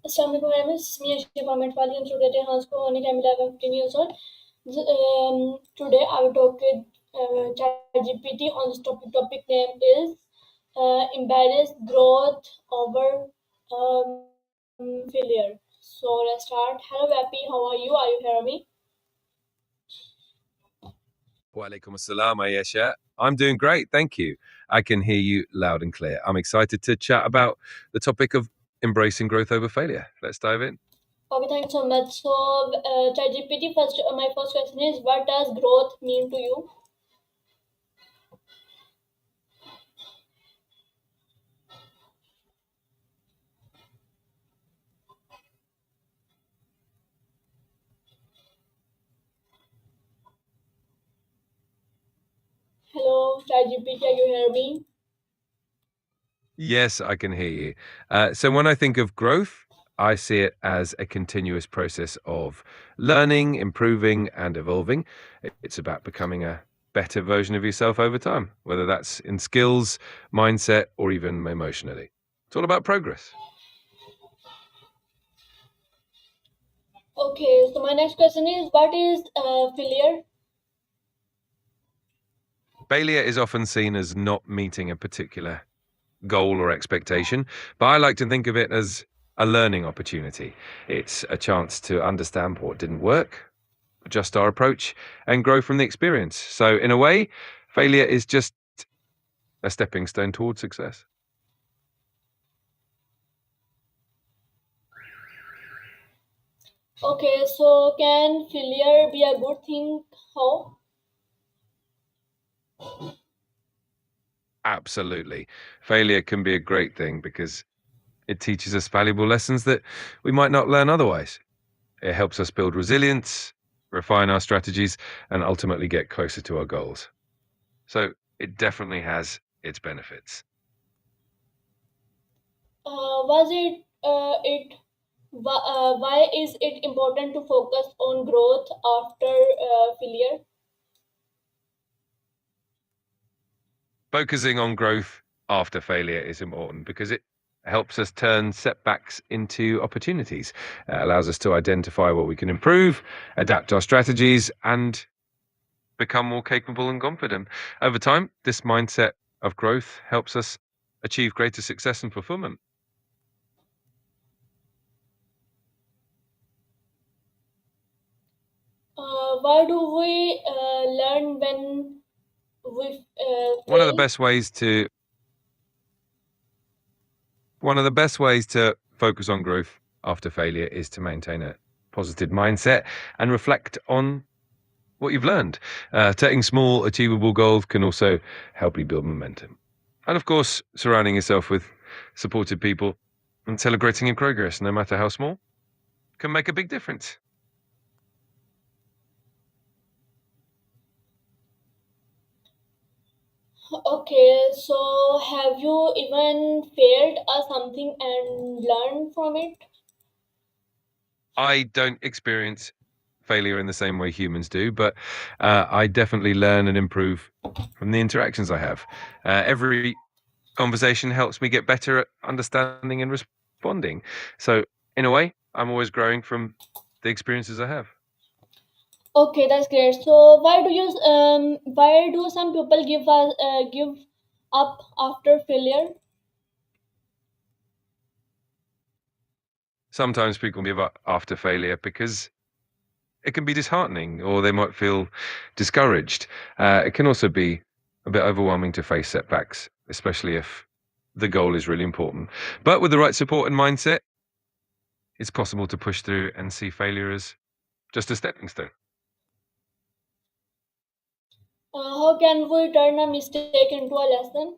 Assalamualaikum, my name is Ayesha Empowermentwali and today Rehan's Kohani I'm 11, 15 years old. Today I will talk with ChatGPT on this topic name is embarrass growth over failure. So let's start. Hello Vappy, how are you? Are you hearing me? Walaikum assalam, Ayesha. I'm doing great, thank you. I can hear you loud and clear. I'm excited to chat about the topic of embracing growth over failure. Let's dive in. Okay, thank you so much. So ChatGPT, my first question is, what does growth mean to you? Hello ChatGPT, are you hearing me? Yes, I can hear you. So when I think of growth, I see it as a continuous process of learning, improving, and evolving. It's about becoming a better version of yourself over time, whether that's in skills, mindset, or even emotionally. It's all about progress. Okay, so my next question is, what is failure? Failure is often seen as not meeting a particular goal or expectation, but I like to think of it as a learning opportunity. It's a chance to understand what didn't work, adjust our approach, and grow from the experience. So, in a way, failure is just a stepping stone towards success. Okay, so can failure be a good thing? How? Absolutely. Failure can be a great thing because it teaches us valuable lessons that we might not learn otherwise. It helps us build resilience, refine our strategies, and ultimately get closer to our goals. So, it definitely has its benefits. Was it why is it important to focus on growth after failure? Focusing on growth after failure is important because it helps us turn setbacks into opportunities. It allows us to identify what we can improve, adapt our strategies, and become more capable and confident. Over time, this mindset of growth helps us achieve greater success and fulfillment. Why do we learn when we One of the fail? best ways to One of the best ways to focus on growth after failure is to maintain a positive mindset and reflect on what you've learned. Setting small, achievable goals can also help you build momentum. And of course, surrounding yourself with supportive people and celebrating your progress, no matter how small, can make a big difference. Okay, so have you even failed something and learned from it? I don't experience failure in the same way humans do, but I definitely learn and improve from the interactions I have. Every conversation helps me get better at understanding and responding. So, in a way, I'm always growing from the experiences I have. Okay, that's great. So why do some people give up after failure? Sometimes people give up after failure because it can be disheartening or they might feel discouraged. It can also be a bit overwhelming to face setbacks, especially if the goal is really important. But with the right support and mindset, it's possible to push through and see failure as just a stepping stone. How can we turn a mistake into a lesson?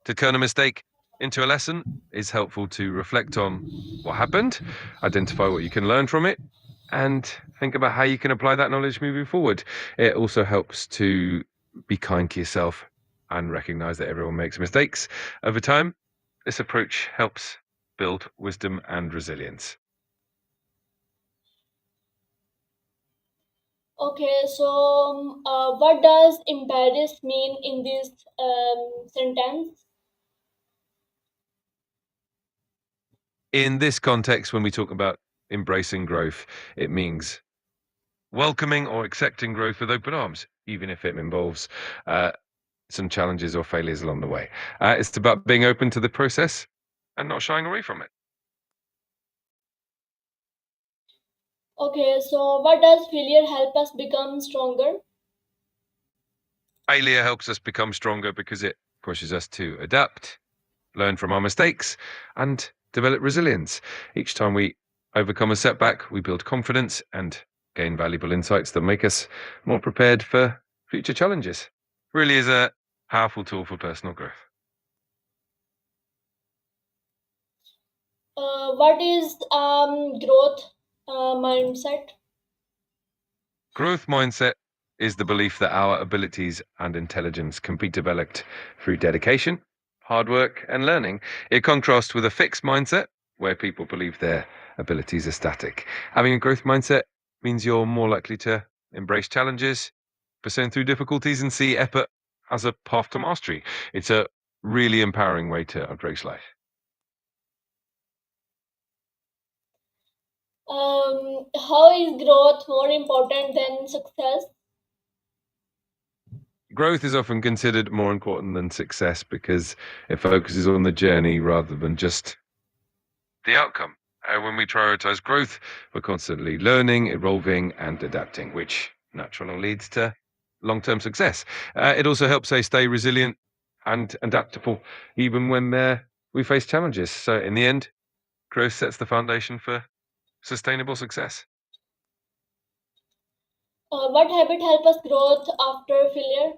To turn a mistake into a lesson is helpful to reflect on what happened, identify what you can learn from it, and think about how you can apply that knowledge moving forward. It also helps to be kind to yourself and recognize that everyone makes mistakes. Over time, this approach helps build wisdom and resilience. Okay, so what does embarrass mean in this sentence? In this context, when we talk about embracing growth, it means welcoming or accepting growth with open arms, even if it involves some challenges or failures along the way. It's about being open to the process and not shying away from it. Okay, so what does failure help us become stronger? Failure helps us become stronger because it pushes us to adapt, learn from our mistakes, and develop resilience. Each time we overcome a setback, we build confidence and gain valuable insights that make us more prepared for future challenges. Really is a powerful tool for personal growth. What is growth mindset? Growth mindset is the belief that our abilities and intelligence can be developed through dedication, hard work, and learning. It contrasts with a fixed mindset where people believe their abilities are static. Having a growth mindset means you're more likely to embrace challenges, pursue through difficulties, and see effort as a path to mastery. It's a really empowering way to embrace life. How is growth more important than success? Growth is often considered more important than success because it focuses on the journey rather than just the outcome. When we prioritize growth, we're constantly learning, evolving, and adapting, which naturally leads to long term success. It also helps us stay resilient and adaptable, even when we face challenges. So, in the end, growth sets the foundation for sustainable success. What habit help us growth after failure?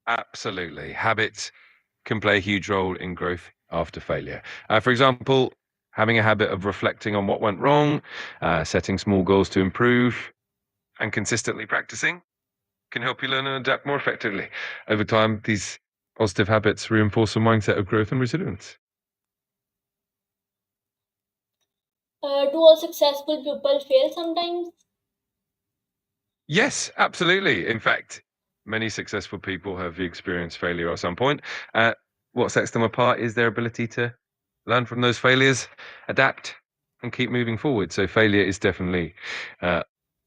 Absolutely. Habits can play a huge role in growth after failure. For example, having a habit of reflecting on what went wrong, setting small goals to improve, and consistently practicing can help you learn and adapt more effectively. Over time, these positive habits reinforce a mindset of growth and resilience. Do all successful people fail sometimes? Yes, absolutely. In fact, many successful people have experienced failure at some point. Uh, what sets them apart is their ability to learn from those failures, adapt, and keep moving forward. So, failure is definitely uh,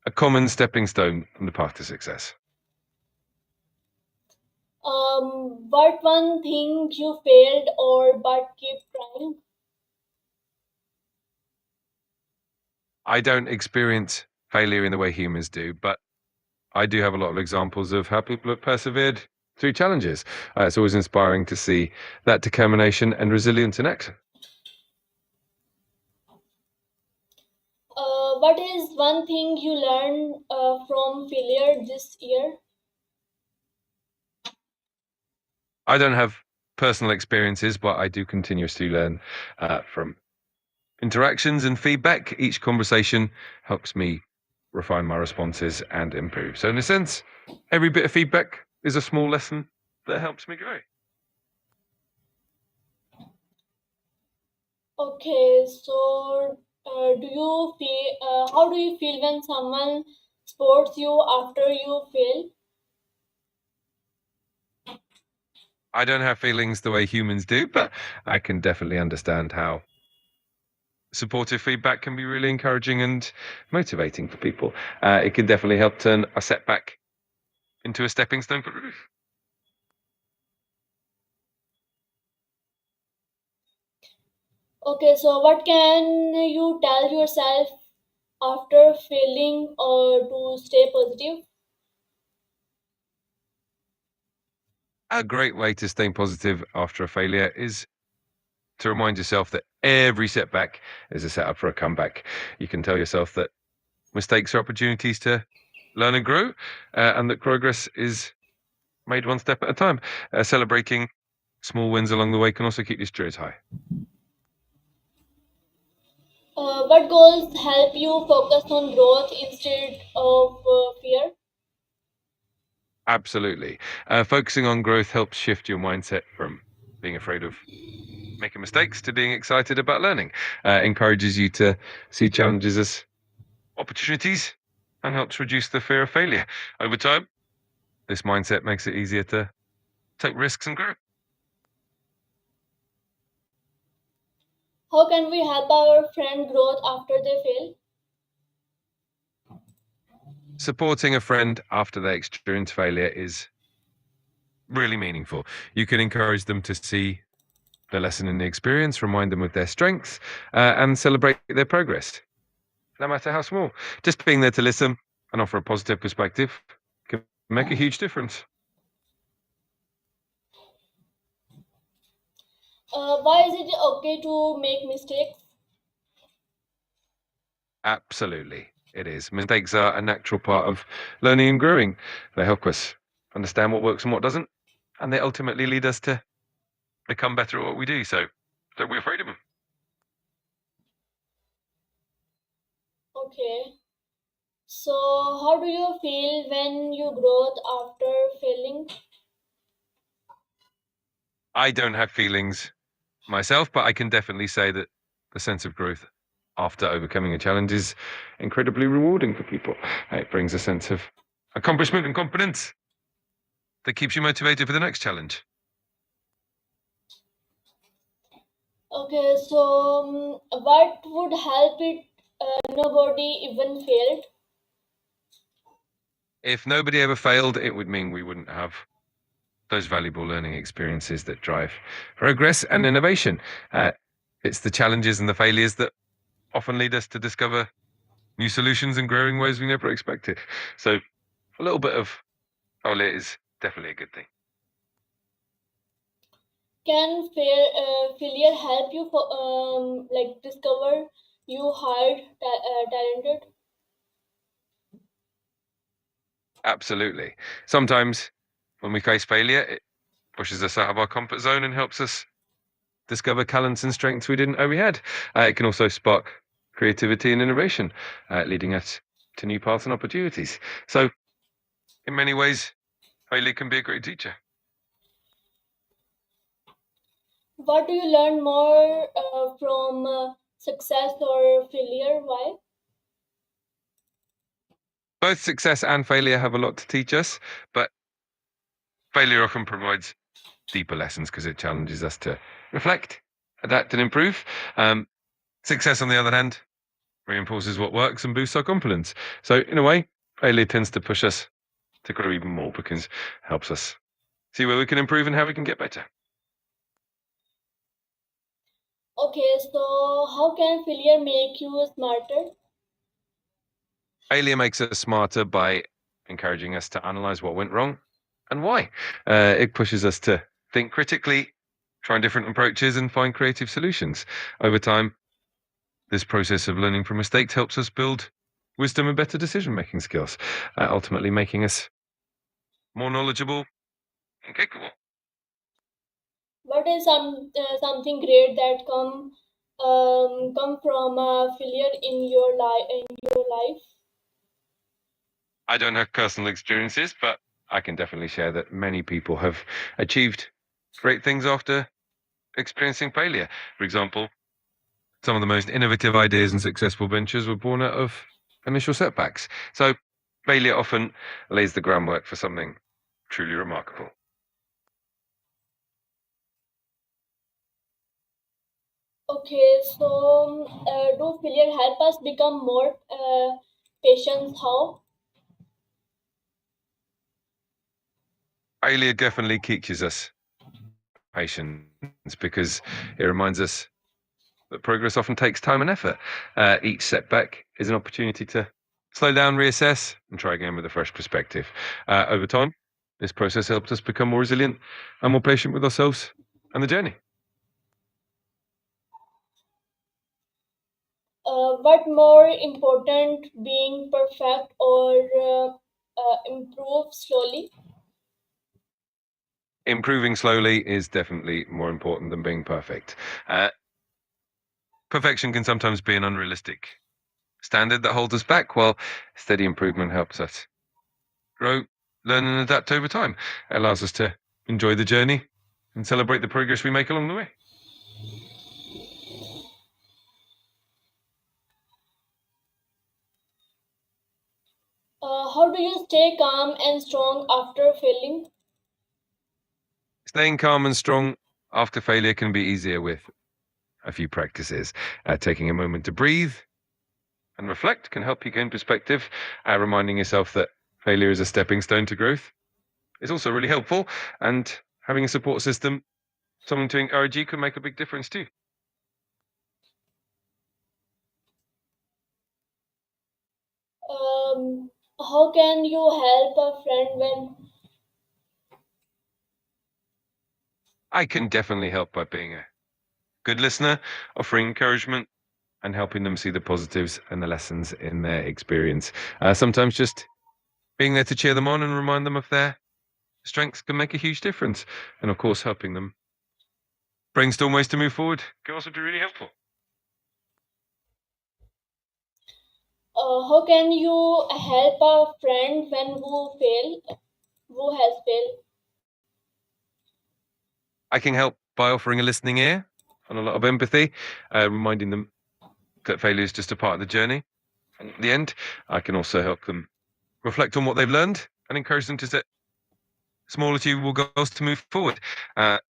a common stepping stone on the path to success. What one thing you failed or but keep trying? I don't experience failure in the way humans do, but I do have a lot of examples of how people have persevered through challenges. It's always inspiring to see that determination and resilience in action. What is one thing you learned from failure this year? I don't have personal experiences, but I do continuously learn from interactions and feedback. Each conversation helps me refine my responses and improve. So, in a sense, every bit of feedback is a small lesson that helps me grow. Okay, so do you feel? How do you feel when someone supports you after you fail? I don't have feelings the way humans do, but I can definitely understand how supportive feedback can be really encouraging and motivating for people. It can definitely help turn a setback into a stepping stone for growth. Okay, so what can you tell yourself after failing to stay positive? A great way to stay positive after a failure is to remind yourself that every setback is a setup for a comeback. You can tell yourself that mistakes are opportunities to learn and grow, and that progress is made one step at a time. Celebrating small wins along the way can also keep your spirits high. What goals help you focus on growth instead of fear? Absolutely. Focusing on growth helps shift your mindset from being afraid of making mistakes to being excited about learning. Encourages you to see challenges as opportunities and helps reduce the fear of failure. Over time, this mindset makes it easier to take risks and grow. How can we help our friend growth after they fail? Supporting a friend after they experience failure is really meaningful. You can encourage them to see the lesson in the experience, remind them of their strengths, and celebrate their progress, no matter how small. Just being there to listen and offer a positive perspective can make a huge difference. Why is it okay to make mistakes? Absolutely, it is. Mistakes are a natural part of learning and growing. They help us understand what works and what doesn't, and they ultimately lead us to become better at what we do. So don't be afraid of them. Okay. So, how do you feel when you growth after failing? I don't have feelings myself, but I can definitely say that the sense of growth after overcoming a challenge is incredibly rewarding for people. It brings a sense of accomplishment and confidence that keeps you motivated for the next challenge. Okay, so what would help it? Nobody even failed. If nobody ever failed, it would mean we wouldn't have those valuable learning experiences that drive progress and innovation. Uh, it's the challenges and the failures that often lead us to discover new solutions and grow in ways we never expected. So a little bit of failure is definitely a good thing. Can failure help you for like discover you hard talented? Absolutely. Sometimes when we face failure, it pushes us out of our comfort zone and helps us discover talents and strengths we didn't know we had. It can also spark creativity and innovation, leading us to new paths and opportunities. So, in many ways, failure can be a great teacher. What do you learn more from success or failure? Why? Both success and failure have a lot to teach us, but failure often provides deeper lessons because it challenges us to reflect, adapt, and improve. Um, Success, on the other hand, reinforces what works and boosts our confidence. So, in a way, failure tends to push us to grow even more because it helps us see where we can improve and how we can get better. Okay, so how can failure make you smarter? Failure makes us smarter by encouraging us to analyze what went wrong and why. It pushes us to think critically, try different approaches, and find creative solutions. Over time, this process of learning from mistakes helps us build wisdom and better decision making skills, ultimately making us more knowledgeable and capable. What is something great that come from failure in your life? I don't have personal experiences, but I can definitely share that many people have achieved great things after experiencing failure. For example, some of the most innovative ideas and successful ventures were born out of initial setbacks. So, failure often lays the groundwork for something truly remarkable. Okay, so do failure help us become more patient? How? Failure definitely teaches us patience because it reminds us that progress often takes time and effort. Each setback is an opportunity to slow down, reassess, and try again with a fresh perspective. Over time, this process helps us become more resilient and more patient with ourselves and the journey. What more important, being perfect or improve slowly? Improving slowly is definitely more important than being perfect. Uh, Perfection can sometimes be an unrealistic standard that holds us back, while steady improvement helps us grow, learn, and adapt over time. It allows us to enjoy the journey and celebrate the progress we make along the way. How do you stay calm and strong after failing? Staying calm and strong after failure can be easier with a few practices. Taking a moment to breathe and reflect can help you gain perspective. Reminding yourself that failure is a stepping stone to growth is also really helpful. And having a support system, someone to encourage you, can make a big difference too. How can you help a friend when I can definitely help by being a good listener, offering encouragement, and helping them see the positives and the lessons in their experience. Sometimes just being there to cheer them on and remind them of their strengths can make a huge difference. And of course, helping them brainstorm ways to move forward can also be really helpful. how can you help a friend when who has failed? I can help by offering a listening ear and a lot of empathy, reminding them that failure is just a part of the journey. And at the end, I can also help them reflect on what they've learned and encourage them to set small, achievable goals to move forward. And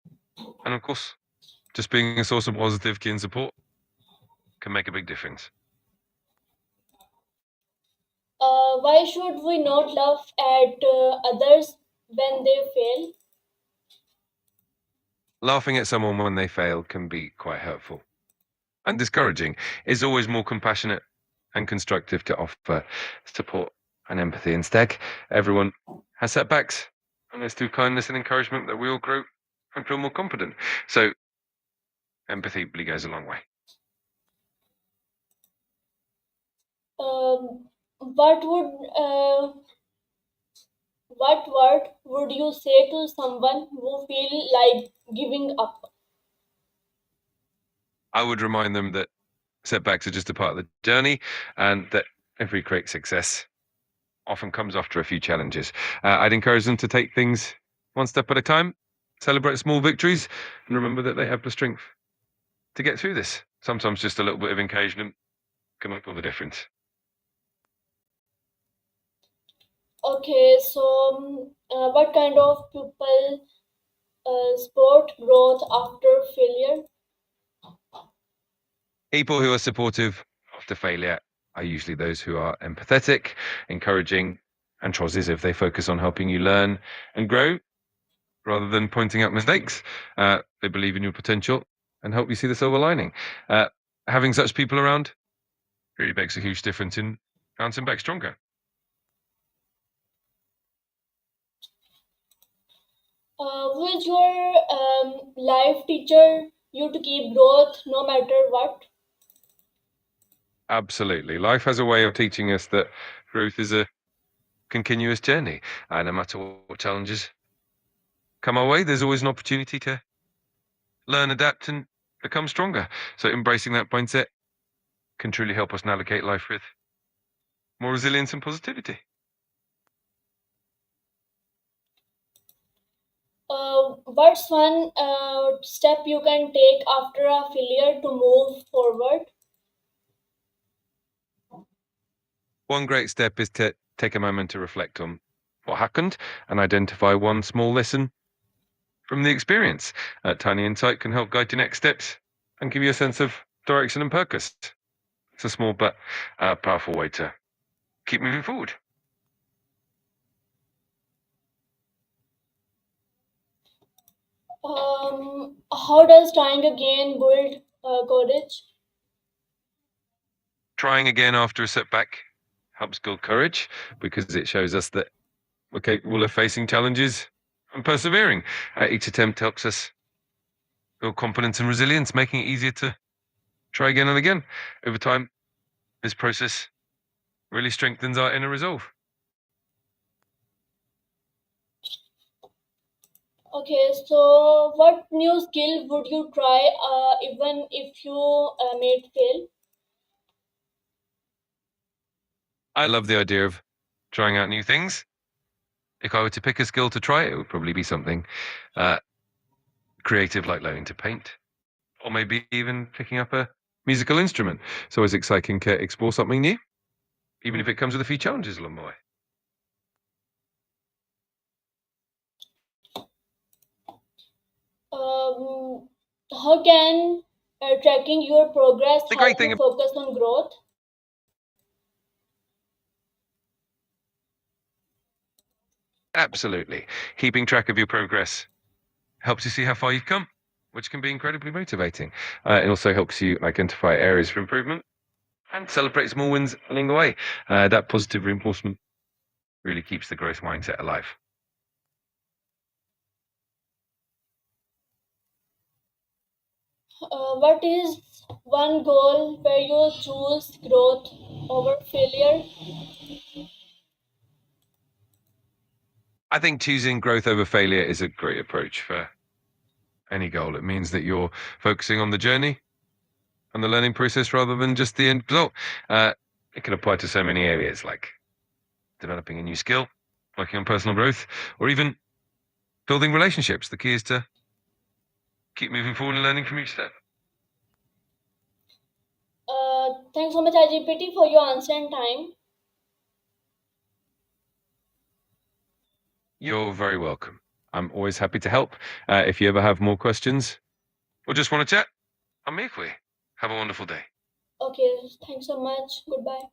of course, just being a source of positive key and support can make a big difference. Why should we not laugh at others when they fail? Laughing at someone when they fail can be quite hurtful and discouraging. It's always more compassionate and constructive to offer support and empathy. Instead, everyone has setbacks, and it's through kindness and encouragement that we all grow and feel more confident. So, empathy really goes a long way. What would what word would you say to someone who feel like giving up? I would remind them that setbacks are just a part of the journey and that every great success often comes after a few challenges. I'd encourage them to take things one step at a time, celebrate small victories, and remember that they have the strength to get through this. Sometimes just a little bit of encouragement can make all the difference. Okay, so what kind of people support growth after failure? People who are supportive after failure are usually those who are empathetic, encouraging, and positive. They focus on helping you learn and grow rather than pointing out mistakes. They believe in your potential and help you see the silver lining. Uh, Having such people around really makes a huge difference in bouncing back stronger. Who is your life teacher you to keep growth no matter what? Absolutely. Life has a way of teaching us that growth is a continuous journey. No matter what challenges come our way, there's always an opportunity to learn, adapt, and become stronger. So embracing that mindset can truly help us navigate life with more resilience and positivity. What's one step you can take after a failure to move forward? One great step is to take a moment to reflect on what happened and identify one small lesson from the experience. A tiny insight can help guide your next steps and give you a sense of direction and purpose. It's a small but powerful way to keep moving forward. How does trying again build courage? Trying again after a setback helps build courage because it shows us that we're capable of facing challenges and persevering. Each attempt helps us build confidence and resilience, making it easier to try again and again. Over time, this process really strengthens our inner resolve. Okay, so what new skill would you try even if you made fail? I love the idea of trying out new things. If I were to pick a skill to try, it would probably be something uh, creative like learning to paint, or maybe even picking up a musical instrument. It's always exciting to explore something new, even if it comes with a few challenges along the way. Um, how can tracking your progress The help great you thing, focus on growth? absolutely, keeping track of your progress helps you see how far you've come, which can be incredibly motivating. It also helps you identify areas for improvement and celebrate small wins along the way. That positive reinforcement really keeps the growth mindset alive. What is one goal where you choose growth over failure? I think choosing growth over failure is a great approach for any goal. It means that you're focusing on the journey and the learning process rather than just the end result. Uh, it can apply to so many areas like developing a new skill, working on personal growth, or even building relationships. The key is to keep moving forward and learning from each step. Thanks so much, IGPT, for your answer and time. You're very welcome. I'm always happy to help. If you ever have more questions or just want to chat, I'm here for you. Have a wonderful day. Okay, thanks so much. Goodbye.